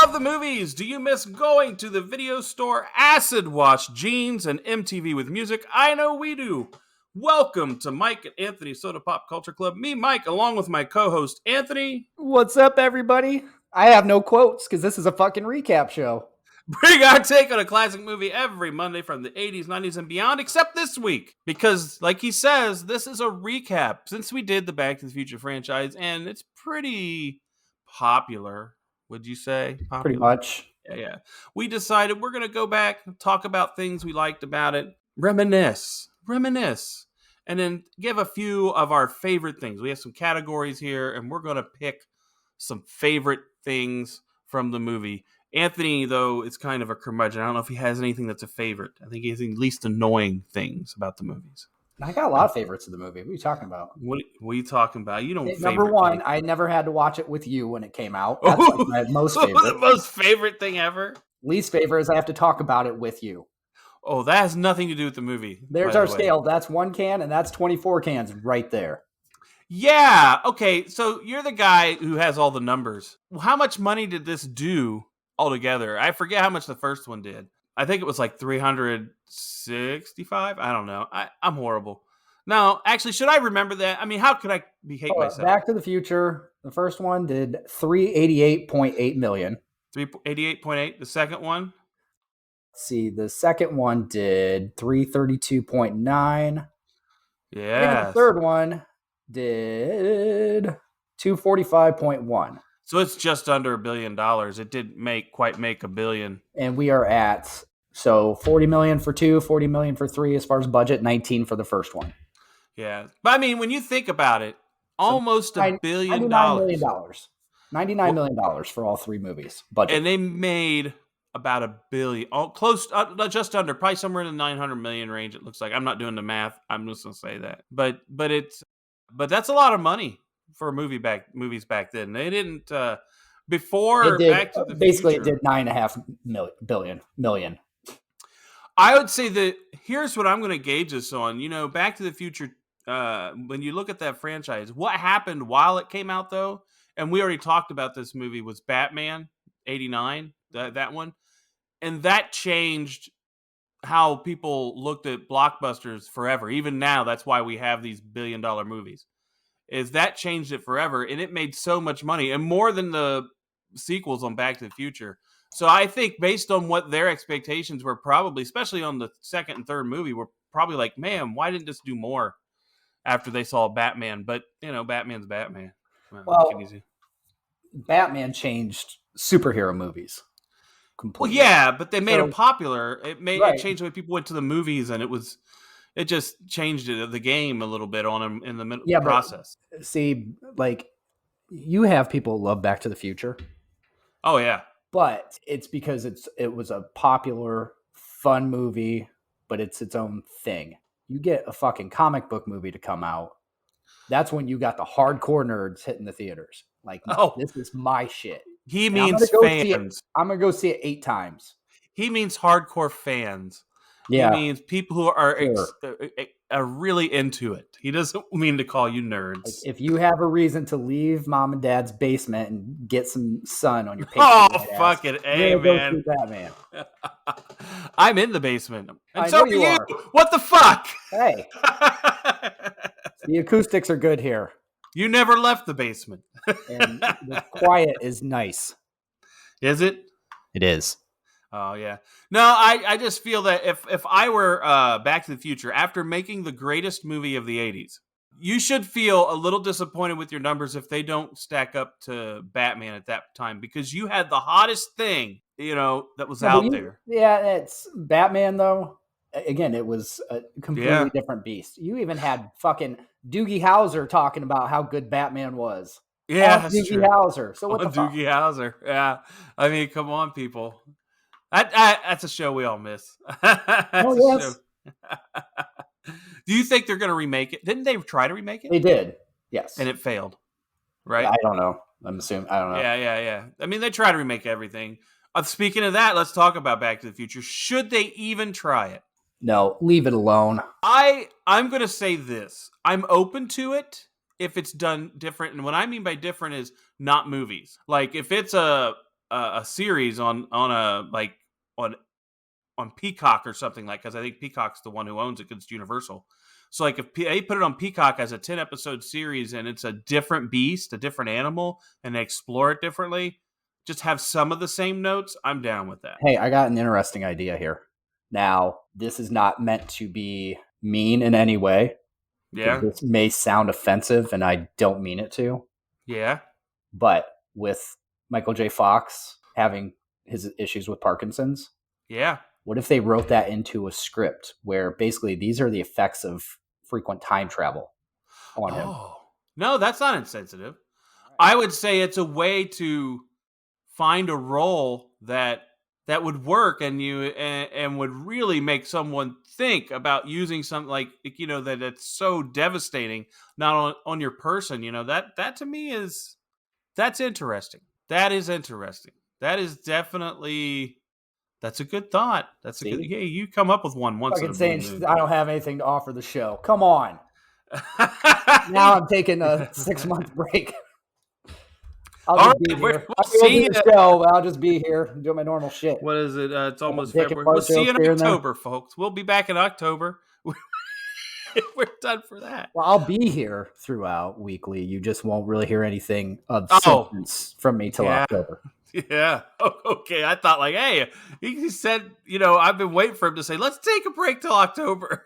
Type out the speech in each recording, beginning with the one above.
love the movies? Do you miss going to the video store, acid wash jeans, and MTV with music? I know we do. Welcome to Mike and Anthony Soda Pop Culture Club. Me, Mike, along with my co-host, Anthony. What's up, everybody? I have no quotes because this is a fucking recap show. Bring our take on a classic movie every Monday from the 80s, 90s, and beyond, except this week. Because, like he says, this is a recap since we did the Back to the Future franchise, and it's pretty popular. Would you say? Popular? Pretty much. Yeah. We decided we're going to go back and talk about things we liked about it, reminisce, and then give a few of our favorite things. We have some categories here, and we're going to pick some favorite things from the movie. Anthony, though, is kind of a curmudgeon. I don't know if he has anything that's a favorite. I think he has the least annoying things about the movies. I got a lot of favorites of the movie. What are you talking about? What are you talking about? You don't. Number one, anything. I never had to watch it with you when it came out. That's like my most favorite. The most favorite thing ever. Least favorite is I have to talk about it with you. Oh, that has nothing to do with the movie. There's our scale. That's 1 can, and that's 24 cans right there. Yeah. Okay. So you're the guy who has all the numbers. How much money did this do altogether? I forget how much the first one did. I think it was like 365. I don't know. I'm horrible. No, actually, should I remember that? I mean, how could I hate myself? Back to the Future. The first one did $388.8 million. 388.8. The second one? Let's see, the second one did 332.9. Yeah. The third one did 245.1. So it's just under $1 billion. It did quite make $1 billion. And we are at, so 40 million for 2, 40 million for 3 as far as budget, 19 for the first one. Yeah. But I mean, when you think about it, almost $1 billion. $99 million for all 3 movies budget. And they made about $1 billion, just under, probably somewhere in the 900 million range. It looks like. I'm not doing the math. I'm just gonna say that. But that's a lot of money for movies back then. They didn't before Back to the basically Future. It did $9.5 million. I would say that here's what I'm going to gauge this on. You know, Back to the Future. When you look at that franchise, what happened while it came out, though, and we already talked about this movie, was Batman '89, that one, and that changed how people looked at blockbusters forever. Even now, that's why we have these $1 billion movies. Is that changed it forever, and it made so much money, and more than the sequels on Back to the Future. So I think based on what their expectations were, probably, especially on the second and third movie, were probably like, man, why didn't this do more after they saw Batman? But, you know, Batman's Batman. Well, Batman changed superhero movies completely. Well, yeah, but they made it popular. It changed the way people went to the movies, and it just changed the game a little bit on them in the middle process. But, see, like, you have people who love Back to the Future. Oh, yeah. But it's because it was a popular, fun movie, but it's its own thing. You get a fucking comic book movie to come out, that's when you got the hardcore nerds hitting the theaters. Like, this is my shit. He means fans. I'm going to go see it 8 times. He means hardcore fans. Yeah. He means people who are really into it. He doesn't mean to call you nerds. Like, if you have a reason to leave mom and dad's basement and get some sun on your face. Oh, fuck it. Hey, man. Go Batman. I'm in the basement. And I so are you. What the fuck? Hey. The acoustics are good here. You never left the basement. And the quiet is nice. Is it? It is. Oh, yeah. No, I just feel that if I were Back to the Future, after making the greatest movie of the 80s, you should feel a little disappointed with your numbers if they don't stack up to Batman at that time, because you had the hottest thing, that was out there. Yeah, it's Batman, though. Again, it was a completely different beast. You even had fucking Doogie Howser talking about how good Batman was. Yeah, that's Doogie true. Howser. So what the fuck? Doogie Howser. Yeah. I mean, come on, people. That's a show we all miss. Yes. Do you think they're going to remake it? Didn't they try to remake it? They did. Yes. And it failed. Right? I don't know. I'm assuming. I don't know. Yeah. I mean, they try to remake everything. Speaking of that, let's talk about Back to the Future. Should they even try it? No, leave it alone. I'm going to say this. I'm open to it if it's done different. And what I mean by different is not movies. Like if it's a a series on a like on on Peacock or something like, because I think Peacock's the one who owns it because it's Universal. So like if they put it on Peacock as a 10 episode series and it's a different beast, a different animal, and they explore it differently, just have some of the same notes, I'm down with that. Hey, I got an interesting idea here. Now, this is not meant to be mean in any way because Yeah, this may sound offensive and I don't mean it to. yeah, But with Michael J. Fox having his issues with Parkinson's, yeah. what if they wrote that into a script where basically these are the effects of frequent time travel on him? Oh no, that's not insensitive. All right. I would say it's a way to find a role that would work and would really make someone think about using something like that it's so devastating not on your person. That to me is that's interesting. That is interesting. That is definitely that's a good thought. That's a good. See? Yeah, you come up with one once in Fucking a blue saying moon. I don't have anything to offer the show. Come on. Now I'm taking a 6 month break. I'll All just be right, here. we'll I won't see do you. the show, but I'll just be here and do my normal shit. What is it? It's Couple almost dick and February. We'll fart see you jokes in here and there. October, folks. We'll be back in October. We're done for that. Well, I'll be here throughout weekly. You just won't really hear anything of Oh, substance from me till yeah. October. Yeah. Oh, okay. I thought like, hey, he said, I've been waiting for him to say, let's take a break till October.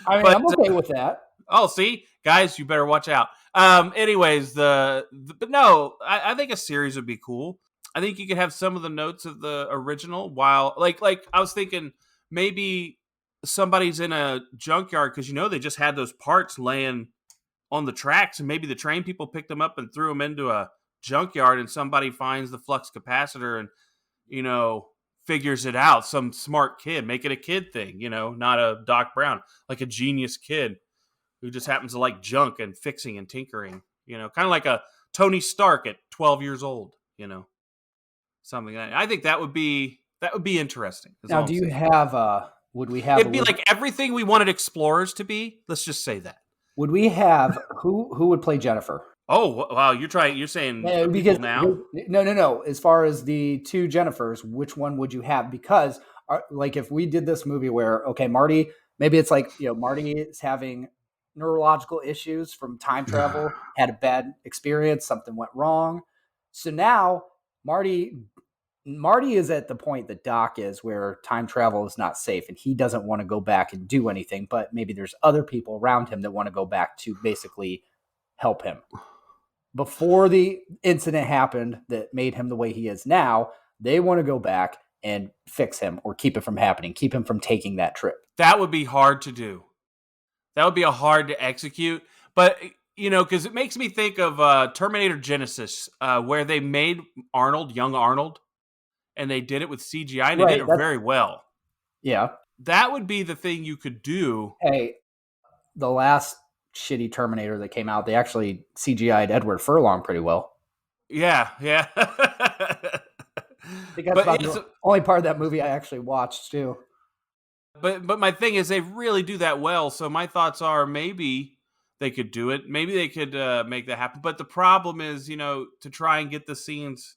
I mean, But I'm okay with that. oh, see, guys, you better watch out. Anyways, but no, I think a series would be cool. I think you could have some of the notes of the original while like I was thinking maybe somebody's in a junkyard because they just had those parts laying on the tracks, and maybe the train people picked them up and threw them into a junkyard, and somebody finds the flux capacitor and you know figures it out. Some smart kid, make it a kid thing, not a Doc Brown, like a genius kid who just happens to like junk and fixing and tinkering, kind of like a Tony Stark at 12 years old, something like that. I think that would be interesting. Is Now, all I'm do you saying. have would we have It'd be like everything we wanted explorers to be. Let's just say that. would we have who would play Jennifer? Oh wow, you're saying Because people now? no. As far as the two Jennifers, which one would you have? Because like if we did this movie where okay, Marty, maybe it's like Marty is having neurological issues from time travel, had a bad experience, something went wrong, so now Marty is at the point that Doc is where time travel is not safe and he doesn't want to go back and do anything, but maybe there's other people around him that want to go back to basically help him. Before the incident happened that made him the way he is now, they want to go back and fix him or keep it from happening, keep him from taking that trip. That would be hard to do. That would be hard to execute. But because it makes me think of Terminator Genesis, where they made young Arnold, and they did it with CGI, and they did Right. it very well. Yeah. That would be the thing you could do. Hey, the last shitty Terminator that came out, they actually CGI'd Edward Furlong pretty well. Yeah, yeah. I think that's about the only part of that movie I actually watched too. But my thing is, they really do that well. So my thoughts are maybe they could do it. Maybe they could make that happen. But the problem is, to try and get the scenes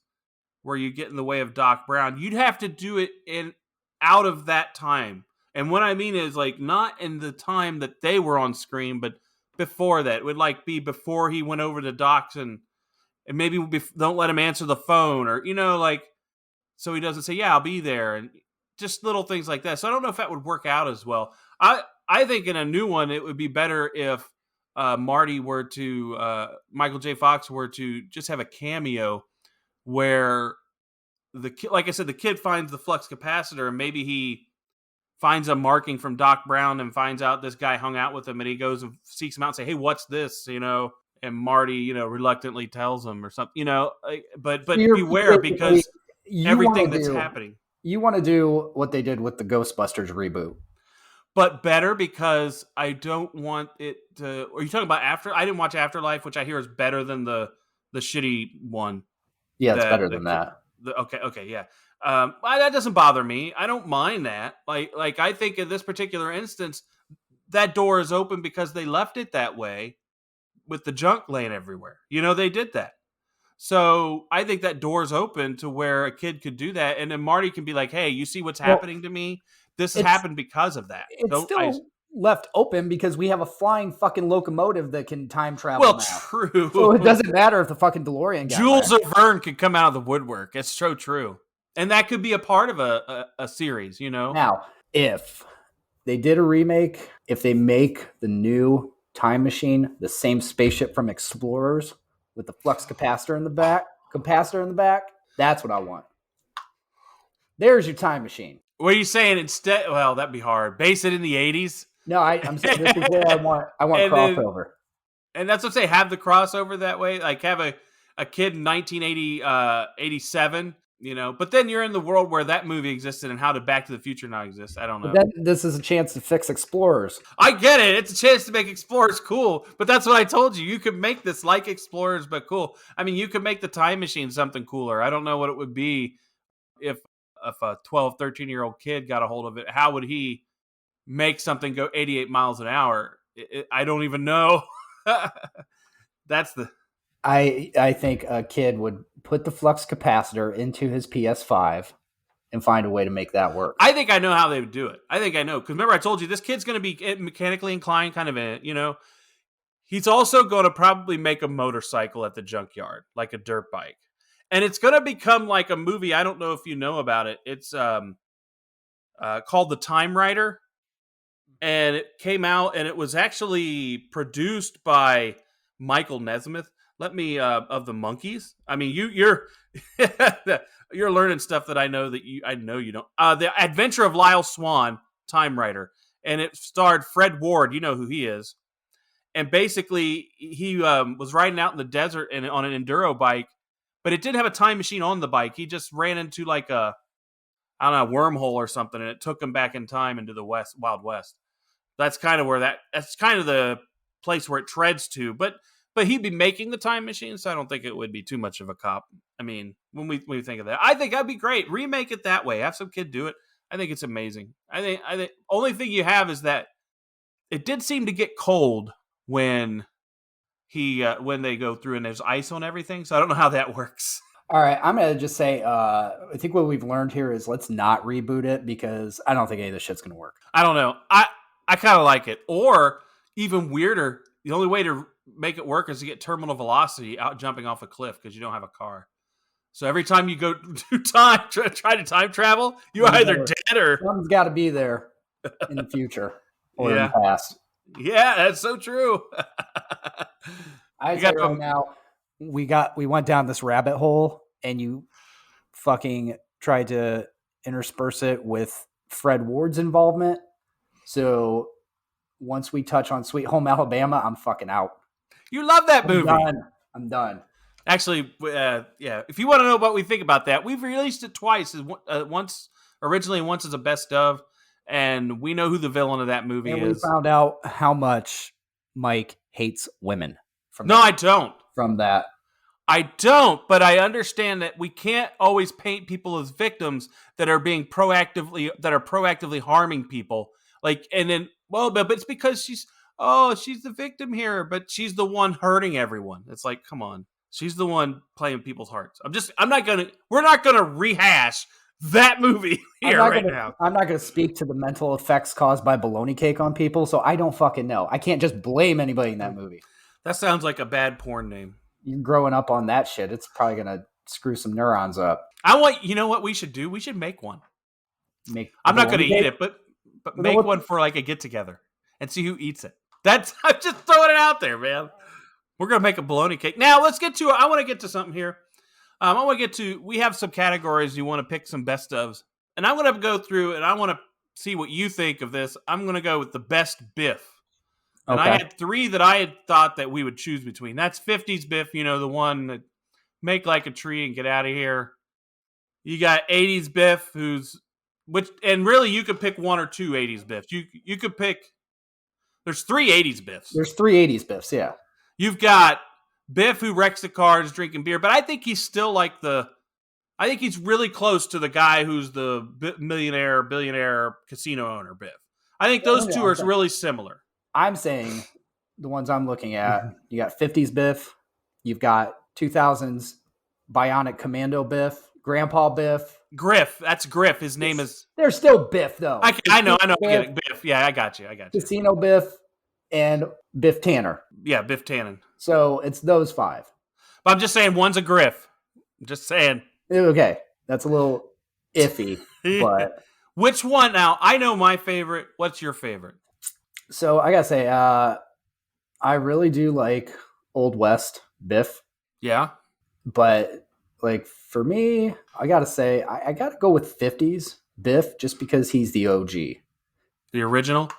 where you get in the way of Doc Brown, you'd have to do it out of that time. And what I mean is like not in the time that they were on screen, but before that. It would like be before he went over to Doc's and maybe don't let him answer the phone or like so he doesn't say yeah I'll be there and just little things like that. So I don't know if that would work out as well. I think in a new one it would be better if Marty were to Michael J. Fox were to just have a cameo where like I said, the kid finds the flux capacitor and maybe he finds a marking from Doc Brown and finds out this guy hung out with him and he goes and seeks him out and say, hey, what's this? And Marty, reluctantly tells him or something, but beware because everything that's happening. You want to do what they did with the Ghostbusters reboot. But better because I don't want it to. Are you talking about After? I didn't watch Afterlife, which I hear is better than the shitty one. Yeah, it's better than that. Okay, yeah. That doesn't bother me. I don't mind that. Like I think in this particular instance, that door is open because they left it that way with the junk laying everywhere. They did that. So I think that door's open to where a kid could do that, and then Marty can be like, "Hey, you see what's Well, happening to me? This has it's happened because of that." it's Don't I? still left open because we have a flying fucking locomotive that can time travel Well, now. So it true. doesn't matter if the fucking DeLorean got Jules wrecked. or Verne could come out of the woodwork. It's so true, and that could be a part of a series. You know, Now, if they did a remake, if they make the new time machine the same spaceship from Explorers with the flux capacitor in the back, that's what I want. There's your time machine. what are you saying instead? Well, that'd be hard. Base it in the '80s, No, I'm saying this is where I want and then crossover. and that's what I'm saying. Have the crossover that way. Like have a kid in 1980, 87, you know. But then you're in the world where that movie existed, and how did Back to the Future now exist? I don't But know. then this is a chance to fix Explorers. I get it. It's a chance to make Explorers cool, but that's what I told you. You could make this like Explorers, but cool. I mean, you could make the time machine something cooler. I don't know what it would be if a 12, 13-year-old kid got a hold of it. How would he make something go 88 miles an hour? I don't even know. That's the I think a kid would put the flux capacitor into his PS5 and find a way to make that work. I think I know how they would do it. I think I know because remember I told you this kid's going to be mechanically inclined, kind of a He's also going to probably make a motorcycle at the junkyard, like a dirt bike, and it's going to become like a movie. I don't know if you know about it. It's called The Time Rider, and it came out, and it was actually produced by Michael Nesmith. Let me of the Monkees. I mean, you're you're learning stuff that I know you don't. The Adventure of Lyle Swan, Time Rider, and it starred Fred Ward. You know who he is, and basically he was riding out in the desert and on an enduro bike, but it didn't have a time machine on the bike. He just ran into like a I don't know a wormhole or something, and it took him back in time into the Wild West. That's kind of where that's kind of the place where it treads to. But he'd be making the time machine, so I don't think it would be too much of a cop. I mean, when we think of that, I think that'd be great. Remake it that way. Have some kid do it. I think it's amazing. I think only thing you have is that it did seem to get cold when when they go through and there's ice on everything. So I don't know how that works. All right, I'm gonna just say I think what we've learned here is let's not reboot it because I don't think any of this shit's gonna work. I don't know. I kind of like it. Or even weirder, the only way to make it work is to get terminal velocity out jumping off a cliff because you don't have a car. So every time you go to try to time travel, you're either dead or Someone's got to be there in the future or in yeah, the past. yeah, that's so true. I say right now, we went down this rabbit hole, and you fucking tried to intersperse it with Fred Ward's involvement. So once we touch on Sweet Home Alabama, I'm fucking out. You love that movie. I'm done. Actually, yeah. If you want to know what we think about that, we've released it twice. Once originally, once as a best of, and we know who the villain of that movie and is. We found out how much Mike hates women. I don't. From that. I don't, but I understand that we can't always paint people as victims that are proactively harming people. Like, and then, well, but it's because she's the victim here, but she's the one hurting everyone. It's like, come on. She's the one playing people's hearts. We're not gonna rehash that movie here now. I'm not gonna speak to the mental effects caused by bologna cake on people, so I don't fucking know. I can't just blame anybody in that movie. That sounds like a bad porn name. You're growing up on that shit. It's probably gonna screw some neurons up. You know what we should do? We should make one. I'm not gonna eat it, but make one for like a get together and see who eats it. I'm just throwing it out there, man. We're going to make a bologna cake. Now, let's get to it. I want to get to something here. We have some categories. You want to pick some best ofs. And I'm going to go through and I want to see what you think of this. I'm going to go with the best Biff. And I had three that I had thought that we would choose between. That's 50s Biff, the one that make like a tree and get out of here. You got 80s Biff, and really you could pick one or two 80s Biffs. You could pick, there's three 80s Biffs. There's three 80s Biffs, yeah. You've got Biff who wrecks the cars drinking beer, but I think he's still I think he's really close to the guy who's the billionaire casino owner, Biff. I think those two are really similar. I'm saying the ones I'm looking at, you got 50s Biff, you've got 2000s Bionic Commando Biff, Grandpa Biff. Griff. That's Griff. His name is. They're still Biff though. I know. Casino I get Biff, it. Biff. Yeah, I got you. I got you. Casino Biff, and Biff Tanner. Yeah, Biff Tannen. So it's those 5. But I'm just saying, one's a Griff. I'm just saying. Okay, that's a little iffy, but which one? Now I know my favorite. What's your favorite? So I gotta say, I really do like Old West Biff. Yeah, but like for me, I gotta say, I gotta go with 50s Biff just because he's the OG. The original.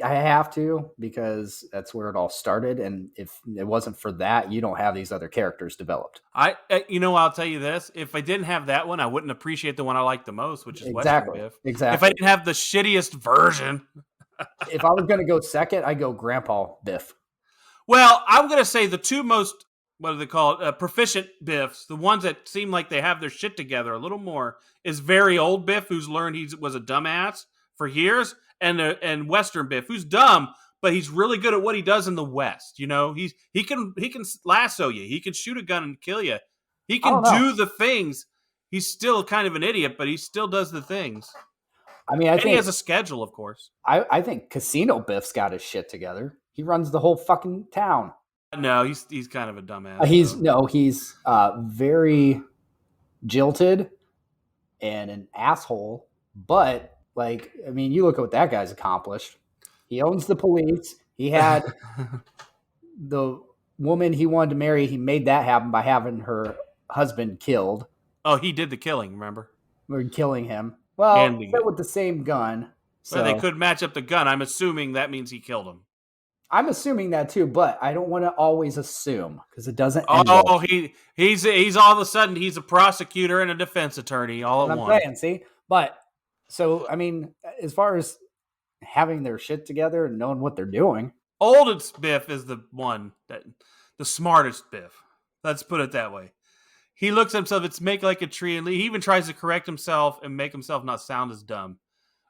I have to because that's where it all started, and if it wasn't for that, you don't have these other characters developed. I'll tell you this: if I didn't have that one, I wouldn't appreciate the one I like the most, which is Western Biff. Exactly. If I didn't have the shittiest version, if I was gonna go second, I go Grandpa Biff. Well, I'm gonna say the two most what do they call it? Proficient Biffs, the ones that seem like they have their shit together a little more, is very old Biff, who's learned he was a dumbass for years, and Western Biff, who's dumb, but he's really good at what he does in the West. You know, he can lasso you, he can shoot a gun and kill you, he can do the things. He's still kind of an idiot, but he still does the things. I mean, I think he has a schedule, of course. I think Casino Biff's got his shit together. He runs the whole fucking town. No, he's kind of a dumbass. He's very jilted and an asshole. But like, I mean, you look at what that guy's accomplished. He owns the police. He had the woman he wanted to marry. He made that happen by having her husband killed. Oh, he did the killing. Remember? We're killing him. Well, with the same gun. So well, they could match up the gun. I'm assuming that means he killed him. I'm assuming that too, but I don't want to always assume because it doesn't. He's all of a sudden he's a prosecutor and a defense attorney all at once. I'm saying, see, but so I mean, as far as having their shit together and knowing what they're doing, oldest Biff is the one the smartest Biff. Let's put it that way. He looks at himself. It's make like a tree, and he even tries to correct himself and make himself not sound as dumb.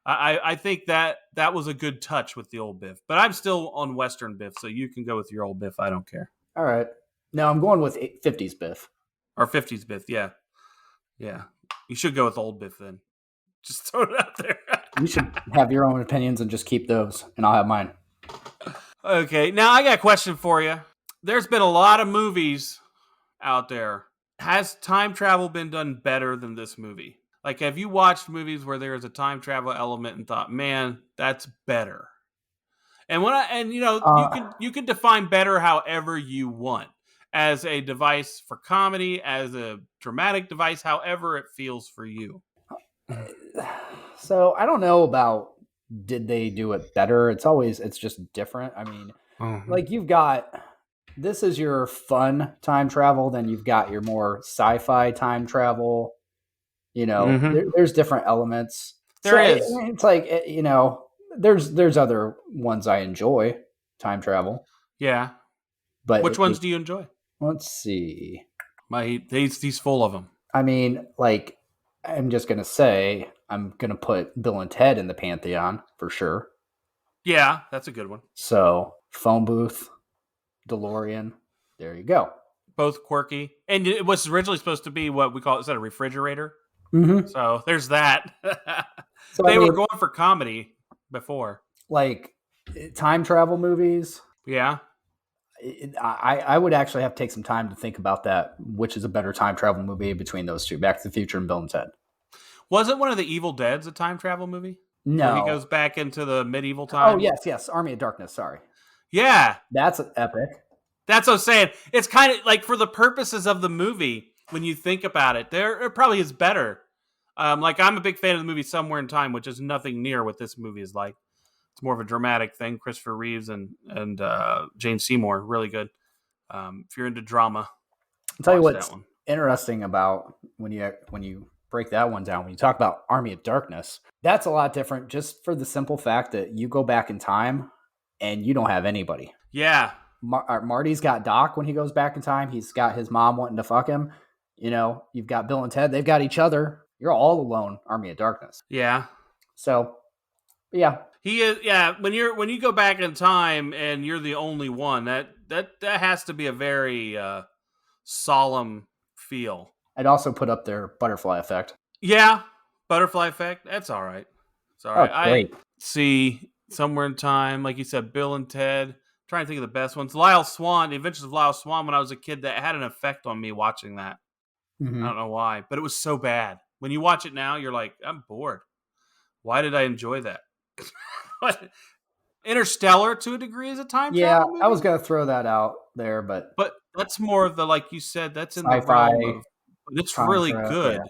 I think that was a good touch with the old Biff, but I'm still on Western Biff, so you can go with your old Biff. I don't care. All right. No, I'm going with 50s Biff. Or 50s Biff, yeah. Yeah. You should go with old Biff then. Just throw it out there. You should have your own opinions and just keep those, and I'll have mine. Okay, now I got a question for you. There's been a lot of movies out there. Has time travel been done better than this movie? Like, have you watched movies where there's a time travel element and thought, man, that's better? And you can define better however you want, as a device for comedy, as a dramatic device, however it feels for you. So I don't know about did they do it better. It's just different. I mean, like you've got this is your fun time travel, then you've got your more sci-fi time travel. You know, there's different elements. It's like, you know, there's other ones I enjoy, time travel. Yeah. But which ones do you enjoy? Let's see. He's full of them. I mean, like, I'm just going to say, I'm going to put Bill and Ted in the Pantheon for sure. Yeah, that's a good one. So, Phone Booth, DeLorean, there you go. Both quirky. And it was originally supposed to be what we call, is that a refrigerator? Mm-hmm. So there's that. So they were going for comedy before, like time travel movies. Yeah, I would actually have to take some time to think about that. Which is a better time travel movie between those two, Back to the Future and Bill and Ted? Wasn't one of the Evil Dead's a time travel movie? No, where he goes back into the medieval time. Oh yes, Army of Darkness. Sorry. Yeah, that's epic. That's what I'm saying. It's kind of like for the purposes of the movie. When you think about it, it probably is better. Like I'm a big fan of the movie Somewhere in Time, which is nothing near what this movie is like. It's more of a dramatic thing. Christopher Reeves and Jane Seymour, really good. If you're into drama, I'll tell you what's interesting about when you break that one down. When you talk about Army of Darkness, that's a lot different. Just for the simple fact that you go back in time and you don't have anybody. Yeah. Marty's got Doc when he goes back in time. He's got his mom wanting to fuck him. You know, you've got Bill and Ted. They've got each other. You're all alone, Army of Darkness. Yeah. So, yeah. He is. Yeah. When you go back in time and you're the only one, that has to be a very solemn feel. I'd also put up there Butterfly Effect. Yeah, Butterfly Effect. That's all right. It's all Oh, right. it's I great. see Somewhere in Time, like you said, Bill and Ted. Trying to think of the best ones. Lyle Swan, The Adventures of Lyle Swan. When I was a kid, that had an effect on me watching that. I Hmm. don't know why, but it was so bad. When you watch it now, you're like, I'm bored. Why did I enjoy that? Interstellar, to a degree, is a time Yeah, travel I was movie, gonna throw that out there, but but that's more of the, like you said, that's in the sci-fi realm of. It's time really travel. Yeah, good.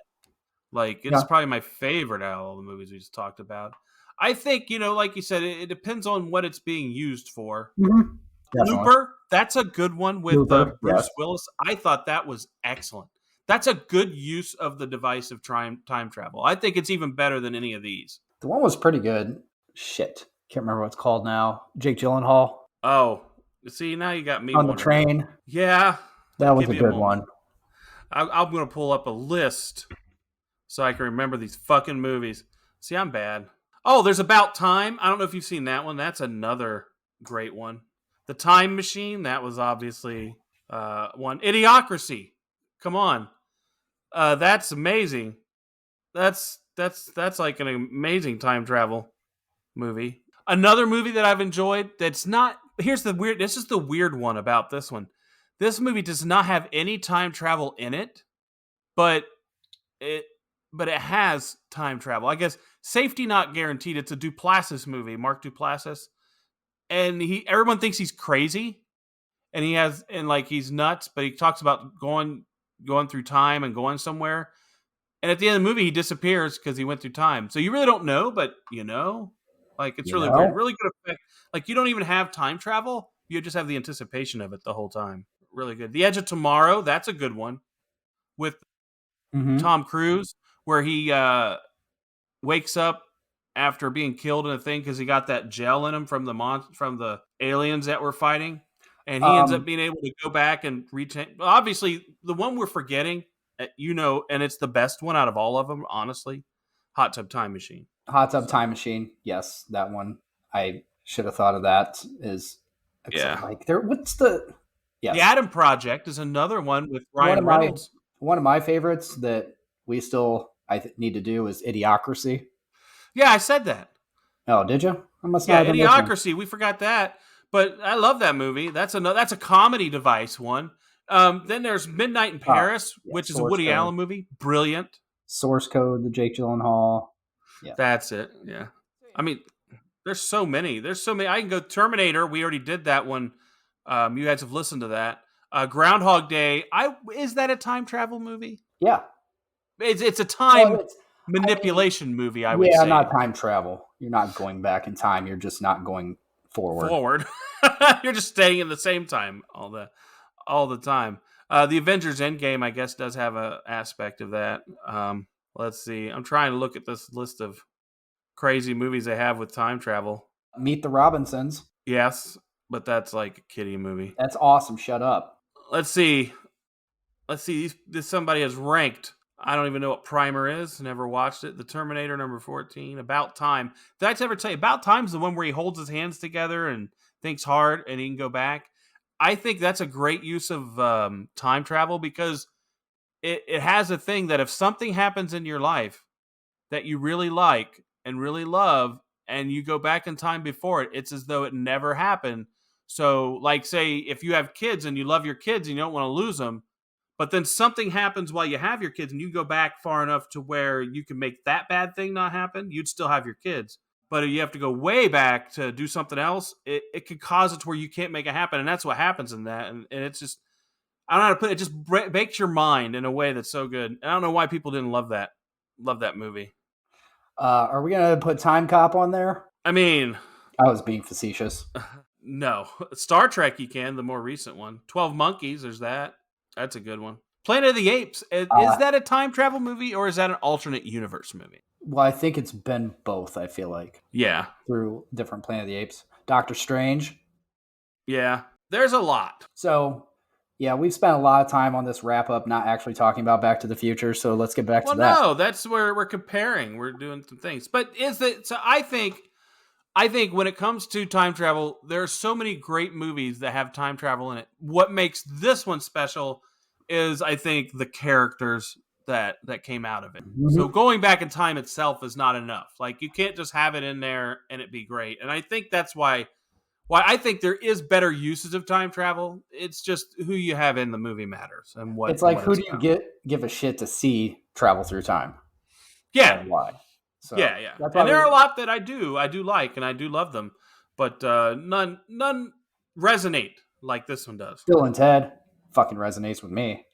Like, it's yeah. probably my favorite out of all the movies we just talked about. I think, like you said, it depends on what it's being used for. Hmm. Definitely. Looper, that's a good one with Looper. Yes. Bruce Willis. I thought that was excellent. That's a good use of the device of time travel. I think it's even better than any of these. The one was pretty good. Shit, can't remember what it's called now. Jake Gyllenhaal Oh, see, now you got me on the wondering. train. Yeah, That was give a me a good moment. one. I'm going to pull up a list so I can remember these fucking movies. See, I'm bad. Oh, there's About Time. I don't know if you've seen that one. That's another great one. The Time Machine. That was obviously one. Idiocracy. Come on, that's amazing. That's like an amazing time travel movie. Another movie that I've enjoyed. That's not. Here's the weird. This is the weird one about this one. This movie does not have any time travel in it, but it but it has time travel. I guess Safety Not Guaranteed. It's a Duplass movie, Mark Duplass, and everyone thinks he's crazy, and like he's nuts, but he talks about going through time and going somewhere. And at the end of the movie, he disappears because he went through time. So you really don't know, but like it's You really weird. know. Really good effect. Like you don't even have time travel; you just have the anticipation of it the whole time. Really good. The Edge of Tomorrow. That's a good one with Hmm. Tom Cruise, where he wakes up after being killed in a thing because he got that gel in him from the aliens that were fighting, and he ends up Um, being able to go back and retain. Obviously, the one we're forgetting, and it's the best one out of all of them. Honestly, Hot Tub Time Machine. Hot Tub So Time Machine. Yes, that one. I should have thought of that. Is yeah, like there. What's the? the Yes, Adam Project is another one with one Ryan of my Reynolds. one of my favorites that we still need to do is Idiocracy. Yeah, I said that. Oh, did you? I must not Yeah, have been listening. Idiocracy. We forgot that, but I love that movie. That's a comedy device one. Then there's Midnight in Paris, Yeah, which is a Woody Allen movie. Brilliant. Source Code, the Jake Gyllenhaal. Yeah, That's it. Yeah. I mean, there's so many. There's so many. I can go Terminator. We already did that one. You guys have listened to that. Groundhog Day. Is that a time travel movie? yeah. It's a Well, time it's. I mean, manipulation movie. I would yeah, say not time travel. You're not going back in time. You're just not going forward. forward. You're just staying in the same time all the time. The Avengers Endgame, I guess, does have a aspect of that. Let's see. I'm trying to look at this list of crazy movies they have with time travel. Meet the Robinsons. Yes, but that's like a kiddie movie. That's awesome. Shut up. Let's see. Let's see. This somebody has ranked. I don't even know what Primer is. Never watched it. The Terminator number 14. About Time. Did I ever tell you? About Time's the one where he holds his hands together and thinks hard and he can go back. I think that's a great use of time travel because it has a thing that if something happens in your life that you really like and really love and you go back in time before it, it's as though it never happened. So, like, say, if you have kids and you love your kids and you don't want to lose them, but then something happens while you have your kids and you go back far enough to where you can make that bad thing not happen, you'd still have your kids. But if you have to go way back to do something else, it could cause it to where you can't make it happen. And that's what happens in that. And it's just, I don't know how to put it. It just bakes your mind in a way that's so good. I don't know why people didn't love that movie. Are we gonna put Time Cop on there? I mean, I was being facetious. no. Star Trek, you can, the more recent one. 12 Monkeys, there's that. That's a good one. Planet of the Apes, is Uh, that a time travel movie or is that an alternate universe movie? well, I think it's been both. I feel like Yeah. through different Planet of the Apes, Doctor Strange. Yeah. There's a lot. So, yeah, we've spent a lot of time on this wrap up, not actually talking about Back to the Future. So let's get back to Well, that. no, that's where we're comparing. We're doing some things. But is it so I think when it comes to time travel, there are so many great movies that have time travel in it. What makes this one special is, I think, the characters that came out of it. So Mhm. going back in time itself is not enough. Like you can't just have it in there and it be great. And I think that's why I think there is better uses of time travel. It's just who you have in the movie matters and It's like what who it's do you about. give a shit to see travel through time Yeah, and why? So yeah. that's why And there we are a lot that I do like and I do love them, but none resonate like this one does. Bill and Ted fucking resonates with me.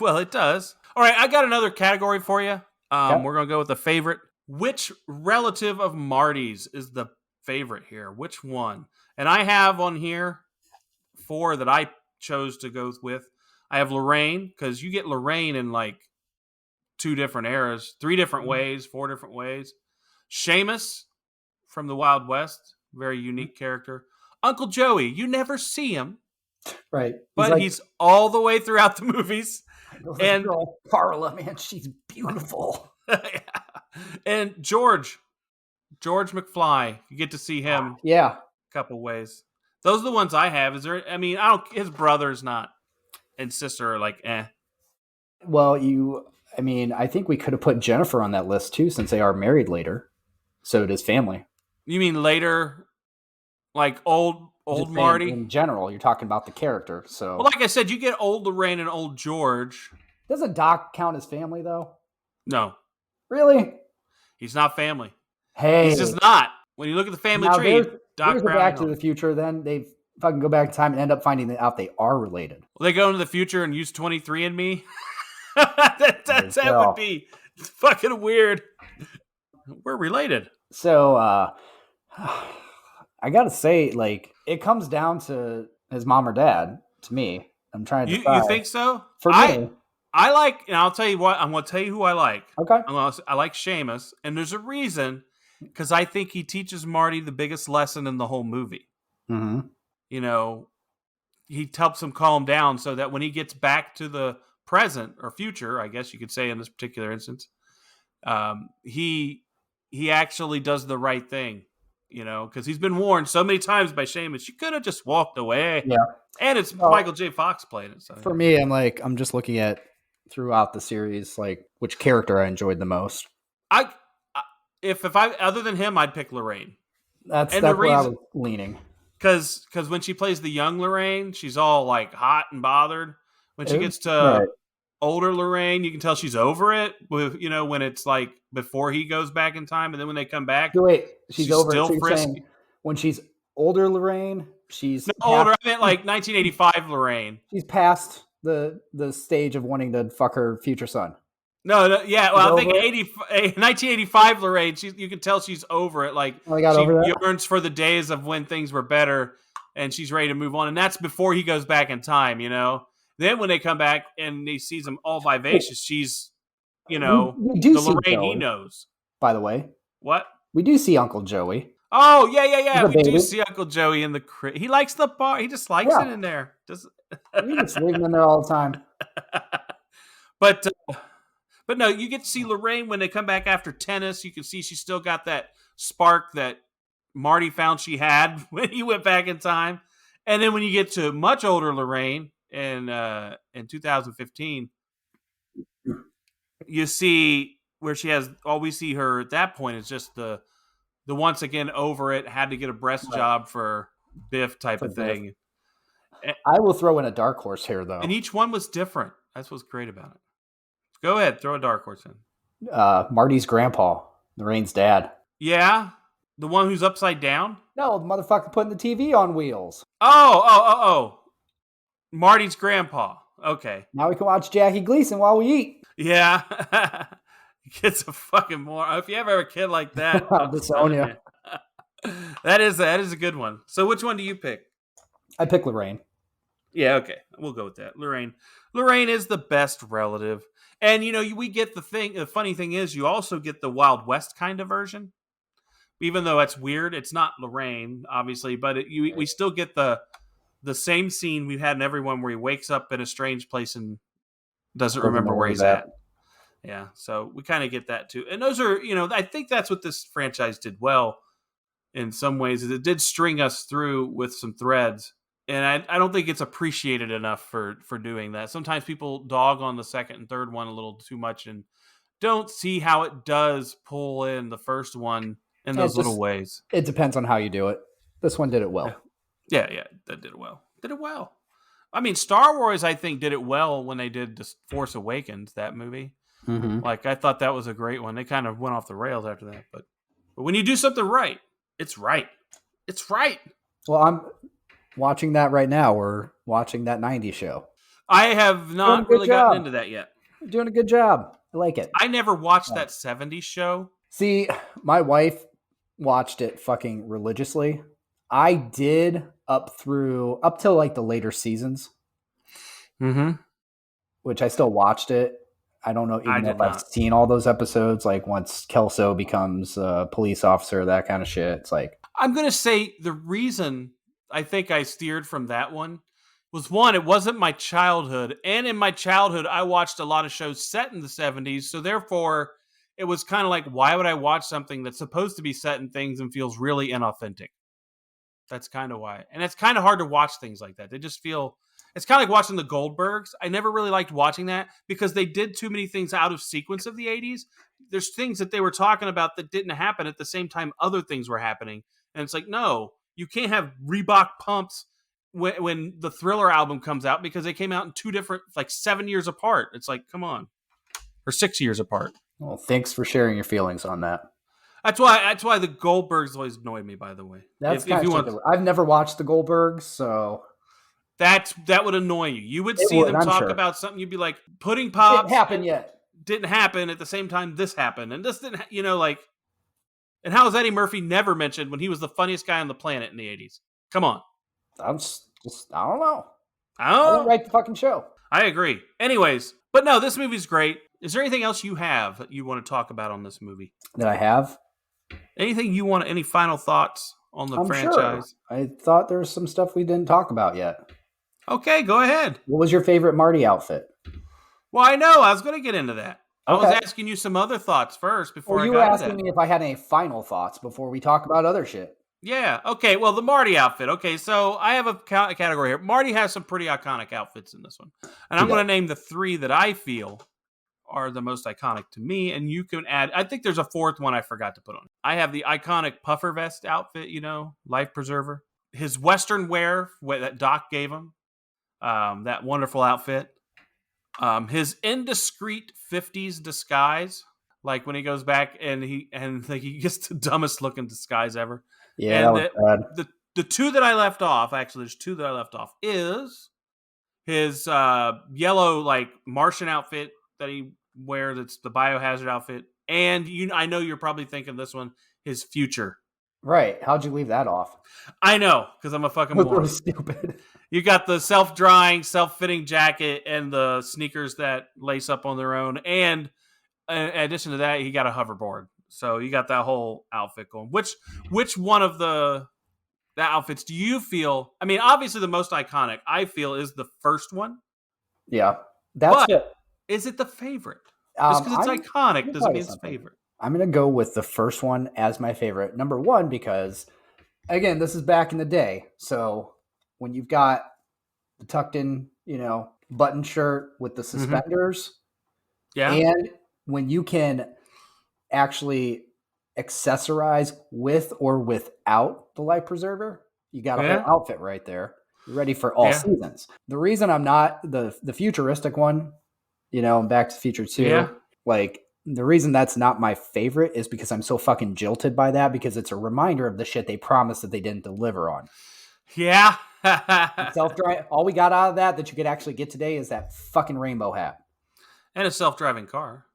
Well, it does. All right, I got another category for you. Okay. We're gonna go with the favorite. Which relative of Marty's is the favorite here? Which one? And I have on here four that I chose to go with. I have Lorraine because you get Lorraine in like two different eras, three different ways, four different ways. Seamus from the Wild West, very unique character. Uncle Joey, you never see him, Right. He's but like, he's all the way throughout the movies. little And girl Carla, man, she's beautiful. and George McFly, you get to see him Yeah. a couple ways. Those are the ones I have. Is there? I mean, I don't. His brother's not, and sister are like, eh. Well, I mean, I think we could have put Jennifer on that list too, since they are married later. So does family. You mean later, like old Just saying Marty? in general, you're talking about the character. Well, So like I said, you get old Lorraine and old George. doesn't Doc count as family though? No, Really? he's not family. He's Hey, just not. When you look at the family now tree, there's Doc a Brown. Back to the Future. Then they fucking go back in time and end up finding out they are related. Well, they go into the future and use 23andMe. That would be fucking weird. We're related. So I gotta say, like, it comes down to his mom or dad. To me, I'm trying to decide. You think so? For me, I like, and I'll tell you what. I'm going to tell you who I like. okay. I like Seamus, and there's a reason because I think he teaches Marty the biggest lesson in the whole movie. Mm-hmm. You know, he helps him calm down so that when he gets back to the present or future, I guess you could say in this particular instance, he actually does the right thing. You know, because he's been warned so many times by Seamus, you could have just walked away. Yeah. And it's Well, Michael J. Fox playing it. So for me, I'm just looking at throughout the series, like which character I enjoyed the most. I if I other than him, I'd pick Lorraine. That's And the where I reason was leaning. because when she plays the young Lorraine, she's all like hot and bothered. When she gets to Right. older Lorraine, you can tell she's over it. With when it's like before he goes back in time, and then when they come back, So wait, she's she's over. still So you're frisky. saying when she's older, Lorraine, she's No, older. I meant like 1985 Lorraine. she's past the stage of wanting to fuck her future son. No, yeah. Well, I think over it? 1985 Lorraine. You can tell she's over it. Like Oh, I got she over that? yearns for the days of when things were better, and she's ready to move on. And that's before he goes back in time. Then when they come back and he sees them all vivacious, she's We do the see Lorraine he Joey, knows. by the way. What? We do see Uncle Joey. Oh yeah. He's a We do baby. see Uncle Joey in the crib. He likes the bar. He just likes Yeah. it in there. We just leave him in there all the time. But no, you get to see Lorraine when they come back after tennis. You can see she's still got that spark that Marty found she had when he went back in time. And then when you get to much older Lorraine in 2015, you see where she has all we see her at that point is just the once again over it, had to get a breast Right. job for Biff type For of thing. I will throw in a dark horse here, though. And each one was different. That's what's great about it. Go ahead, throw a dark horse in. Marty's grandpa, Lorraine's dad. Yeah, the one who's upside down. No, the motherfucker putting the TV on wheels. Oh. Marty's grandpa. Okay. Now we can watch Jackie Gleason while we eat. Yeah. It's a fucking more. If you ever have a kid like that, I'll disown you. that is a good one. So which one do you pick? I pick Lorraine. Yeah, okay. We'll go with that. Lorraine is the best relative. And we get the funny thing is you also get the Wild West kind of version. Even though that's weird, it's not Lorraine, obviously, but we still get the same scene we've had in everyone where he wakes up in a strange place and doesn't remember where he's at. Yeah, so we kind of get that too. And those are, I think that's what this franchise did well in some ways, is it did string us through with some threads And I don't think it's appreciated enough for doing that. Sometimes people dog on the second and third one a little too much and don't see how it does pull in the first one in It those little just ways. it depends on how you do it. This one did it Yeah, well. yeah, that did it well. Did it well. I mean, Star Wars, I think, did it well when they did the Force Awakens, that movie. Mm-hmm. Like, I thought that was a great one. They kind of went off the rails after that, but when you do something right, it's right. It's right. Well, I'm watching that right now. We're watching that '90s show. I have Doing a not good really gotten job. into that yet. You're doing a good job. I like it. I never watched Yeah. that 70s show. See, my wife watched it fucking religiously. I did up till like the later seasons, Mm-hmm. which I still watched it. I don't know I even know did if I've not. seen all those episodes. Like once Kelso becomes a police officer, that kind of shit. It's like, I'm going to say the reason I think I steered from that one was one, it wasn't my childhood. And in my childhood, I watched a lot of shows set in the 70s. So therefore, it was kind of like, why would I watch something that's supposed to be set in things and feels really inauthentic? That's kind of why. And it's kind of hard to watch things like that. They just feel, it's kind of like watching the Goldbergs. I never really liked watching that because they did too many things out of sequence of the 80s. There's things that they were talking about that didn't happen at the same time other things were happening. And it's like, no, you can't have Reebok pumps when the Thriller album comes out because they came out in two different, like 7 years apart. It's like, come on. Or 6 years apart. well, thanks for sharing your feelings on that. That's why the Goldbergs always annoyed me, by the way. That's If kind you of want, shit. I've never watched the Goldbergs, so that would annoy you. You would it see would. them I'm talk sure. about something. You'd be like, pudding It didn't pops happen yet. didn't happen at the same time this happened, and this didn't. Like, and how is Eddie Murphy never mentioned when he was the funniest guy on the planet in the 80s? Come on, I'm just I don't know. I I don't didn't know. write the fucking show. I agree. Anyways, but no, this movie's great. Is there anything else you have that you want to talk about on this movie? That I have. Anything you want? Any final thoughts on the I'm sure. franchise? I thought there was some stuff we didn't talk about yet. Okay, go ahead. What was your favorite Marty outfit? Well, I know. I was going to get into that. I was Okay. asking you some other thoughts first before Well, I you were got to asking that. me if I had any final thoughts before we talk about other shit. Yeah. Okay. Well, the Marty outfit. Okay. So I have a category here. Marty has some pretty iconic outfits in this one. And I'm Yeah. going to name the three that I feel are the most iconic to me. And you can add, I think there's a fourth one I forgot to put on. I have the iconic puffer vest outfit, life preserver. His Western wear that Doc gave him, that wonderful outfit. His indiscreet 50s disguise. Like when he goes back and he gets the dumbest looking disguise ever. Yeah, that And was bad. the two that I left off, actually, there's two that I left off, is his yellow like Martian outfit that he wears. It's the biohazard outfit, and I know you're probably thinking this one, his future. Right. How'd you leave that off? I know because I'm a fucking That was moron. really stupid. You got the self-drying, self-fitting jacket and the sneakers that lace up on their own, and in addition to that, he got a hoverboard. So you got that whole outfit going. Which one of the outfits do you feel? I mean, obviously the most iconic I feel is the first one, Yeah. That's but it. is it the favorite? Just because it's iconic doesn't mean it's favorite. I'm going to go with the first one as my favorite. Number one, because, again, this is back in the day. So when you've got the tucked in, button shirt with the suspenders, Yeah, and when you can actually accessorize with or without the life preserver, you got a Yeah. whole outfit right there. You're ready for all Yeah. seasons. The reason I'm not the futuristic one, Back to the Future 2, Yeah. like the reason that's not my favorite is because I'm so fucking jilted by that, because it's a reminder of the shit they promised that they didn't deliver on. Yeah. Self-driving, all we got out of that you could actually get today is that fucking rainbow hat. And a self-driving car.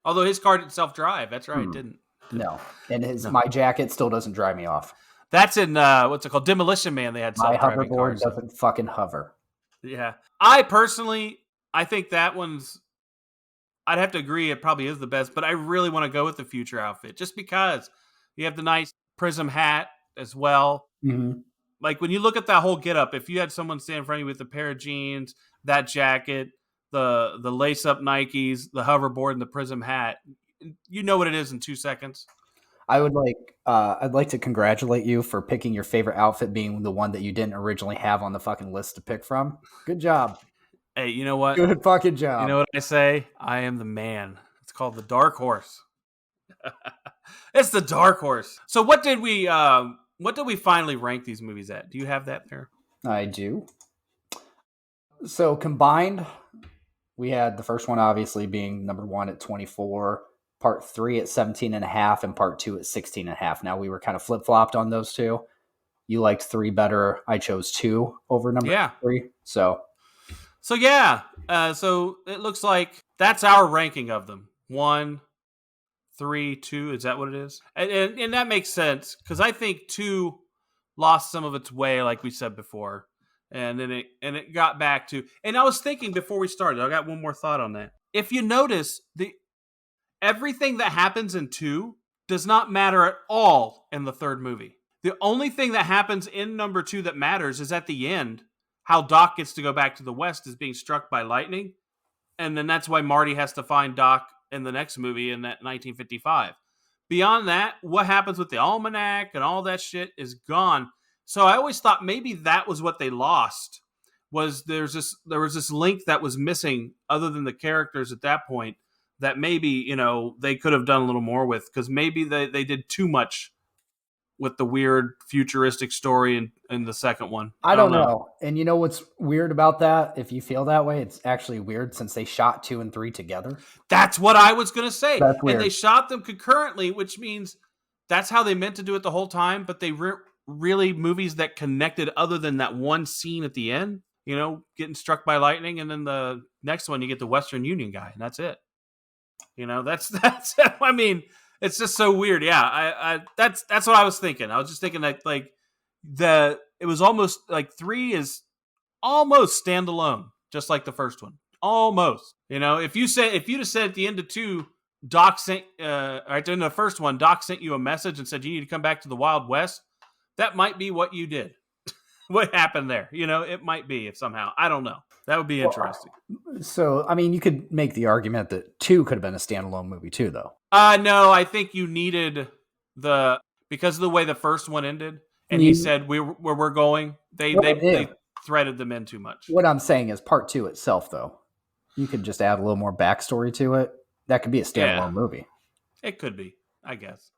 Although his car didn't self-drive. That's right, it didn't. No. And No. my jacket still doesn't drive me off. That's in what's it called? Demolition Man. They had My self-driving hoverboard cars. doesn't fucking hover. Yeah. I think that one's, I'd have to agree, it probably is the best, but I really want to go with the future outfit just because you have the nice prism hat as well. Mm-hmm. Like when you look at that whole getup, if you had someone stand in front of you with a pair of jeans, that jacket, the lace up Nikes, the hoverboard, and the prism hat, you know what it is in 2 seconds. I'd like to congratulate you for picking your favorite outfit being the one that you didn't originally have on the fucking list to pick from. Good job. Hey, you know what? Good fucking You job. know what I say? I am the man. It's called the dark horse. It's the dark horse. So what did we finally rank these movies at? Do you have that there? I do. So combined, we had the first one obviously being number 1 at 24, part 3 at 17 and a half, and part 2 at 16 and a half. Now we were kind of flip-flopped on those two. You liked 3 better. I chose 2 over number Yeah. 3. So Yeah. So it looks like that's our ranking of them. 1, 3, 2. Is that what it is? And that makes sense because I think 2 lost some of its way, like we said before, and then it got back to. And I was thinking before we started, I got one more thought on that. If you notice, the everything that happens in 2 does not matter at all in the third movie. The only thing that happens in number 2 that matters is at the end, how Doc gets to go back to the West is being struck by lightning. And then that's why Marty has to find Doc in the next movie in that 1955. Beyond that, what happens with the almanac and all that shit is gone. So I always thought maybe that was what they lost. Was there was this link that was missing other than the characters at that point that maybe, they could have done a little more with, because maybe they did too much with the weird futuristic story in the second one. I don't know. And you know what's weird about that? If you feel that way, it's actually weird since they shot 2 and 3 together. That's what I was going to say. That's weird. And they shot them concurrently, which means that's how they meant to do it the whole time. But they really movies that connected other than that one scene at the end, getting struck by lightning. And then the next one, you get the Western Union guy, and that's it. That's I mean, it's just so weird. Yeah, I that's what I was thinking. I was just thinking that it was almost like 3 is almost standalone, just like the first one. Almost. If you'd have said at the end of 2, Doc sent at the end of the first one, Doc sent you a message and said you need to come back to the Wild West, that might be what you did. What happened there? It might be if somehow. I don't know. That would be interesting. So, I mean, you could make the argument that 2 could have been a standalone movie too, though. No, I think you needed because of the way the first one ended, and he said where we're going. They threaded them in too much. What I'm saying is part 2 itself, though, you could just add a little more backstory to it. That could be a standalone movie. It could be, I guess.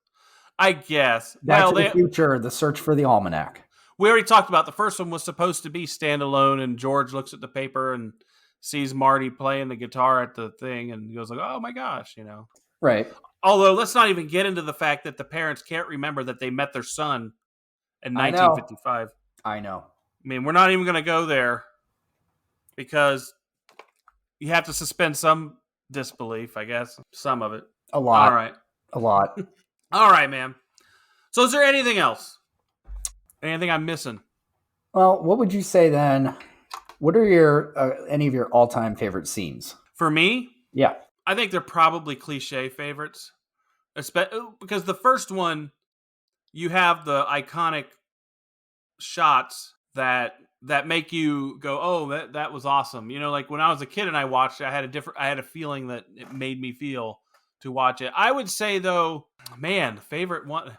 Back to the Future, The Search for the Almanac. We already talked about the first one was supposed to be standalone, and George looks at the paper and sees Marty playing the guitar at the thing, and he goes like, "Oh my gosh," Right. Although, let's not even get into the fact that the parents can't remember that they met their son in 1955. I know. I mean, we're not even going to go there because you have to suspend some disbelief, I guess. Some of it. A lot. All right. A lot. All right, man. So is there anything else? Anything I'm missing? Well, what would you say then? What are your any of your all-time favorite scenes? For me? Yeah. I think they're probably cliche favorites. Because the first one, you have the iconic shots that make you go, "Oh, that was awesome." Like when I was a kid and I watched it, I had a feeling that it made me feel to watch it. I would say though, man, favorite one.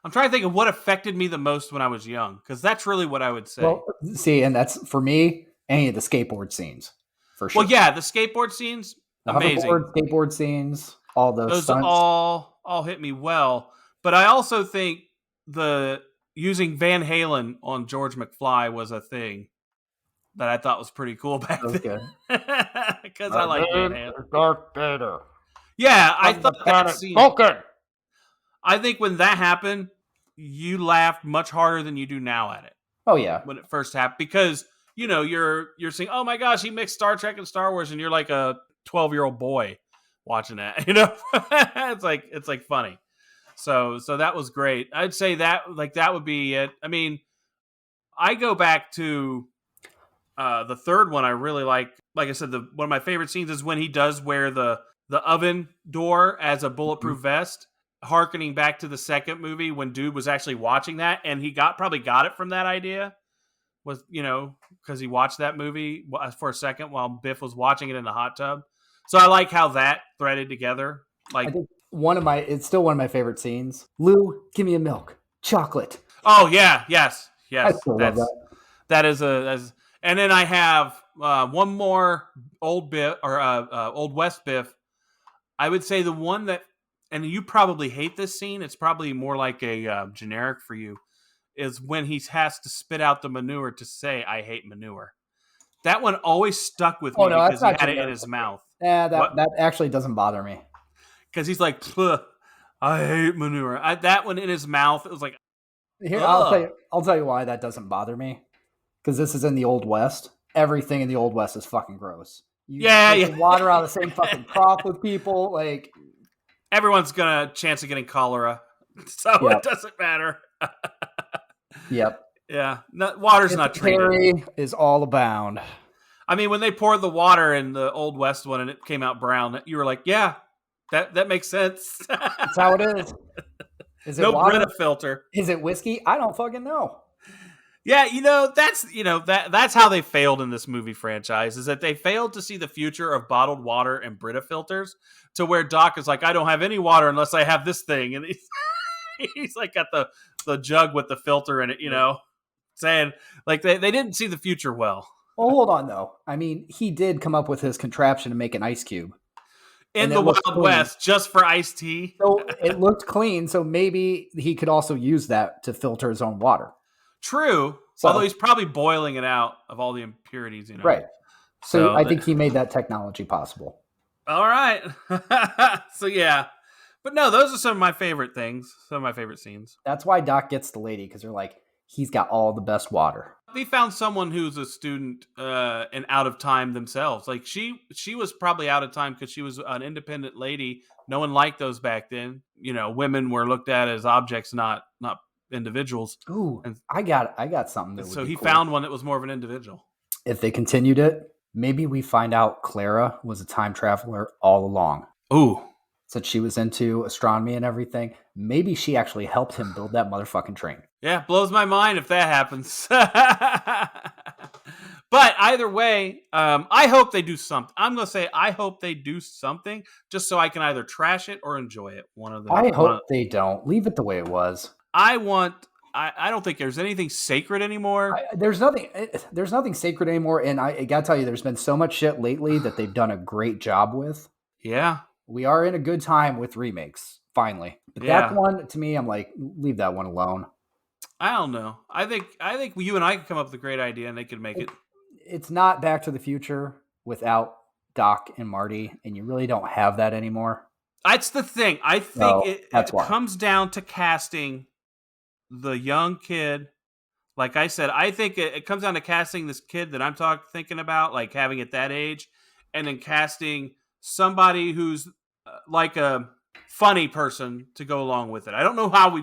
I'm trying to think of what affected me the most when I was young, because that's really what I would say. Well, see, and that's for me, any of the skateboard scenes, for sure. Well, yeah, the skateboard scenes, the amazing. Skateboard scenes, all those stunts. all hit me well. But I also think the using Van Halen on George McFly was a thing that I thought was pretty cool back then. Because I like Van Halen. Darth Vader. Yeah, I thought that scene. I think when that happened, you laughed much harder than you do now at it. Oh yeah, when it first happened, because you're saying, "Oh my gosh, he mixed Star Trek and Star Wars," and you're like a 12-year-old boy watching that. It's like funny. So that was great. I'd say that would be it. I mean, I go back to the third one. I really like I said, one of my favorite scenes is when he does wear the oven door as a bulletproof vest, harkening back to the second movie when dude was actually watching that, and he probably got it from that idea, was because he watched that movie for a second while Biff was watching it in the hot tub. So I like how that threaded together. Like It's still one of my favorite scenes. Lou, give me a milk, chocolate. Oh yeah, yes, I yes. still love that. That is and then I have one more old bit or old West Biff. I would say the one that, and you probably hate this scene. It's probably more like a generic for you. Is when he has to spit out the manure to say "I hate manure." That one always stuck with Oh me no, that's because he not had it in generic. his mouth. Yeah, What? that actually doesn't bother me. Because he's like, "I hate manure." That one in his mouth, it was like, Here, ugh. I'll tell you why that doesn't bother me. Because this is in the Old West. Everything in the Old West is fucking gross. You Yeah, yeah. drinking water out of the same fucking trough with people, like, Everyone's gonna chance of getting cholera, so yep, it doesn't matter. yep. Yeah, water's not treated. Dysentery is all abound. I mean, when they poured the water in the Old West one and it came out brown, you were like, "Yeah, that makes sense." That's how it is. Is it No Brita water? filter. Is it whiskey? I don't fucking know. Yeah, that's how they failed in this movie franchise is that they failed to see the future of bottled water and Brita filters to where Doc is like, I don't have any water unless I have this thing, and he's like got the jug with the filter in it, saying like they didn't see the future well. Well, hold on though. I mean, he did come up with his contraption to make an ice cube, and In it the looked Wild clean. West, just for iced tea. So it looked clean. So maybe he could also use that to filter his own water. True, although So he's probably boiling it out of all the impurities, right. So So, I think he made that technology possible. all right. So yeah, but no, those are some of my favorite things. Some of my favorite scenes. That's why Doc gets the lady because they're like, he's got all the best water. We found someone who's a student and out of time themselves. Like she was probably out of time because she was an independent lady. No one liked those back then. Women were looked at as objects, not individuals. Ooh, And I got something that would so be he cool. found one that was more of an individual. If they continued it, maybe we find out Clara was a time traveler all along. Ooh, Since she was into astronomy and everything, maybe she actually helped him build that motherfucking train. yeah, blows my mind if that happens. But either way, I hope they do something. I'm gonna say I hope they do something just so I can either trash it or enjoy it. One of the I one. hope they don't leave it the way it was. I want. I don't think there's anything sacred anymore. There's nothing sacred anymore, and I gotta tell you, there's been so much shit lately that they've done a great job with. Yeah, We are in a good time with remakes, finally. But that yeah. one, to me, I'm like, leave that one alone. I don't know. I think you and I could come up with a great idea and they could make it. It's not Back to the Future without Doc and Marty, and you really don't have that anymore. That's the thing. I think So it, that's it why. comes down to casting the young kid. Like I said, I think it comes down to casting this kid that I'm thinking about, like having at that age, and then casting somebody who's like a funny person to go along with it. I don't know how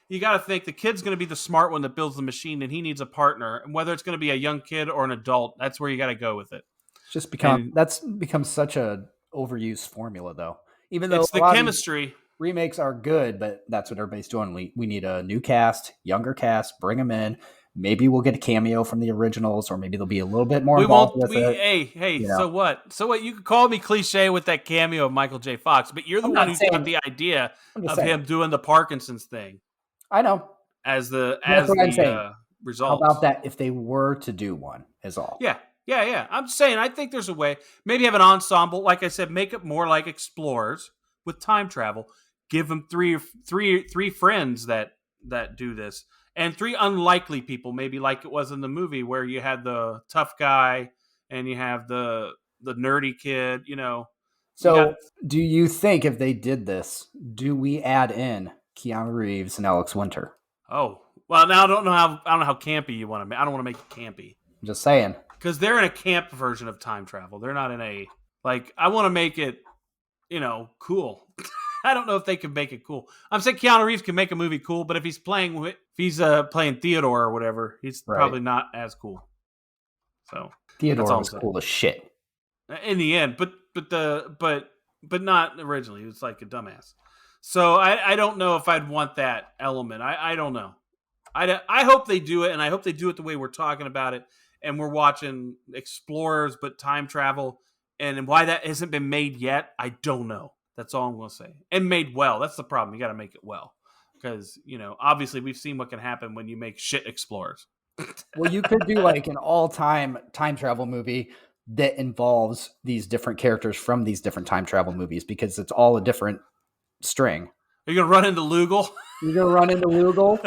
you gotta think the kid's gonna be the smart one that builds the machine, and he needs a partner. And whether it's gonna be a young kid or an adult, that's where you gotta go with it. It's just And that's become such a overused formula, though. Even though it's a the lot of these chemistry. remakes are good, but that's what everybody's doing. We need a new cast, younger cast, bring them in. Maybe we'll get a cameo from the originals, or maybe they'll be a little bit more We involved won't. with We it. hey. You know, So what? So what? You could call me cliche with that cameo of Michael J. Fox, but you're the I'm one not who got saying. the idea I'm just of saying. him doing the Parkinson's thing I know. as the That's as what I'm the saying. How about results. that? If they were to do one, is all. Yeah. I'm saying I think there's a way. Maybe have an ensemble. Like I said, make it more like Explorers with time travel. Give them three friends that do this, and three unlikely people. Maybe like it was in the movie where you had the tough guy and you have the nerdy kid. You got. So, do you think if they did this, do we add in Keanu Reeves and Alex Winter? Oh well, now I don't know how campy you want to make. I don't want to make it campy I'm just saying. because they're in a camp version of time travel. They're not in a like. I want to make it cool. I don't know if they can make it cool. I'm saying Keanu Reeves can make a movie cool, but if he's playing Theodore or whatever, he's Right. probably not as cool. So that's Theodore all I'm was saying. cool as shit. In the end, but not originally. It was like a dumbass. So I don't know if I'd want that element. I don't know. I hope they do it, and I hope they do it the way we're talking about it, and we're watching Explorers, but time travel, and why that hasn't been made yet, I don't know. That's all I'm going to say. And made well. That's the problem. You got to make it well. Because, obviously we've seen what can happen when you make shit explorers. Well, you could do like an all-time time travel movie that involves these different characters from these different time travel movies because it's all a different string. Are you going to run into Lugal? You're going to run into Lugal?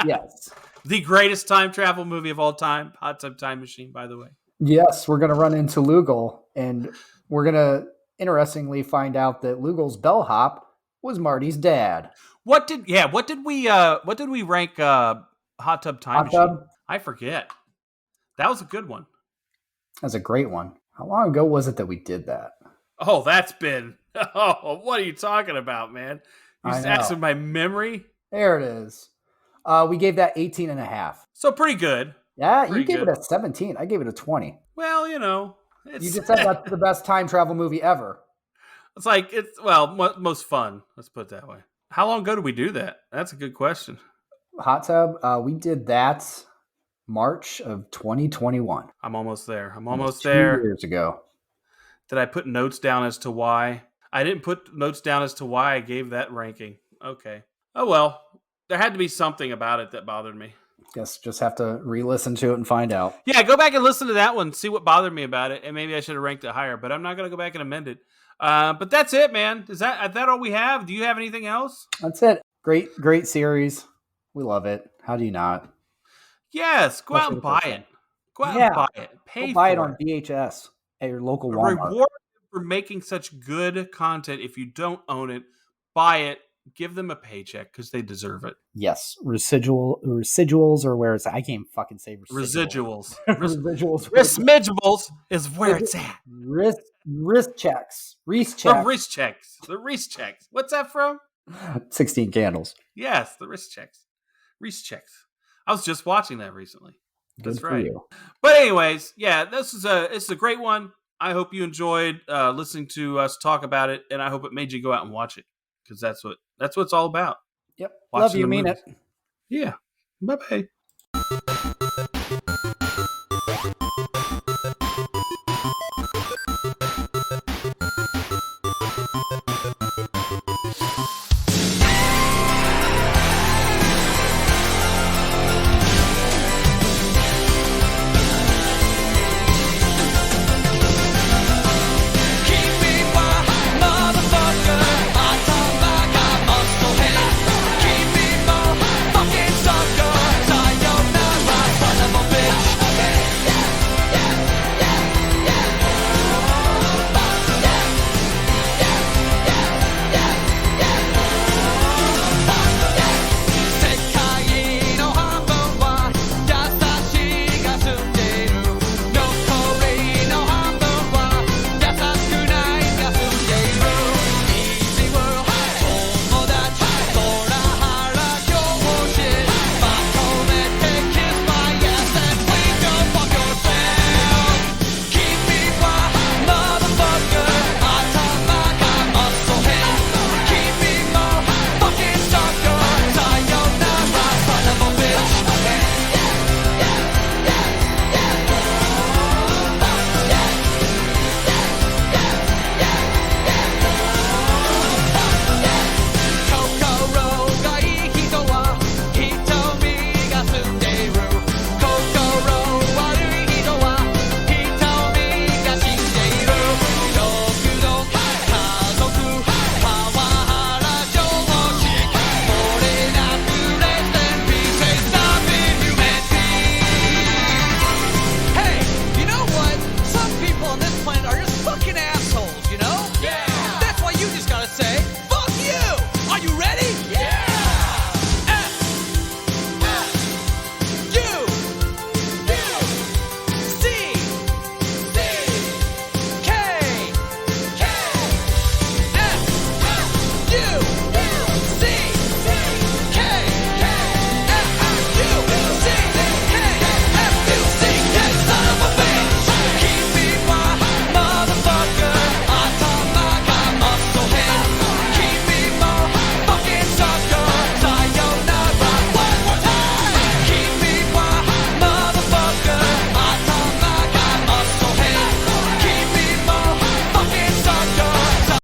Yes. The greatest time travel movie of all time. Hot Tub Time Machine, by the way. Yes, we're going to run into Lugal, and we're going to interestingly find out that Lugal's bellhop was Marty's dad. What did we rank Hot Tub Time Hot Tub? Machine? I forget. That was a good one. That's a great one. How long ago was it that we did that? Oh, that's been. Oh, what are you talking about, man? You just asking my memory? There it is. We gave that 18 and a half. So pretty good. Yeah, Pretty you gave good. it a 17. I gave it a 20. Well, You just said that's the best time travel movie ever. It's like, most fun. Let's put it that way. How long ago did we do that? That's a good question. Hot Tub, we did that March of 2021. I'm almost there. I'm almost there. 2 years ago. Did I put notes down as to why? I didn't put notes down as to why I gave that ranking. Okay. Oh, well. There had to be something about it that bothered me. Guess just have to re-listen to it and find out. Yeah, go back and listen to that one. See what bothered me about it. And maybe I should have ranked it higher. But I'm not going to go back and amend it. But that's it, man. Is that all we have? Do you have anything else? That's it. Great series. We love it. How do you not? Yes. Go out and buy it. Go out and buy it. Pay buy for it on VHS at your local Walmart. Walmart. Reward them for making such good content. If you don't own it, buy it. Give them a paycheck because they deserve it. Yes. Residuals or where it's I can't fucking say residuals. Residuals. Residuals is where it's at. Wrist checks. The wrist checks. What's that from? 16 Candles. Yes, the wrist checks. Wrist checks. I was just watching that recently. That's right. But anyways, yeah, this is a great one. I hope you enjoyed listening to us talk about it, and I hope it made you go out and watch it because that's what it's all about. Yep. Love you, mean it. Yeah. Bye-bye.